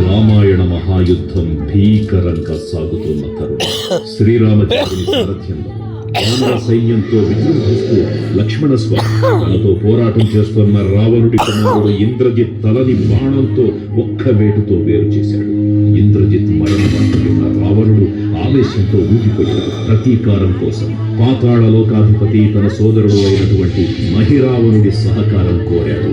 రామాయణ మహాయుద్ధం భీకరంగా సాగుతున్న తరుణం శ్రీరామచంద్రుని సారథ్యంలో వానర సైన్యంతో విజృంభిస్తూ లక్ష్మణస్వామి తనతో పోరాటం చేస్తున్న రావణుడి కుమారుడు ఇంద్రజిత్ తలని బాణంతో ఒక్క వేటుతో వేరు చేశాడు. ఇంద్రజిత్ మరణమన్న రావణుడు ఆవేశంతో ఊగిపోయాడు. ప్రతీకారం కోసం పాతాళ లోకాధిపతి తన సోదరుడు అయినటువంటి మహిరావణుడి సహకారం కోరాడు.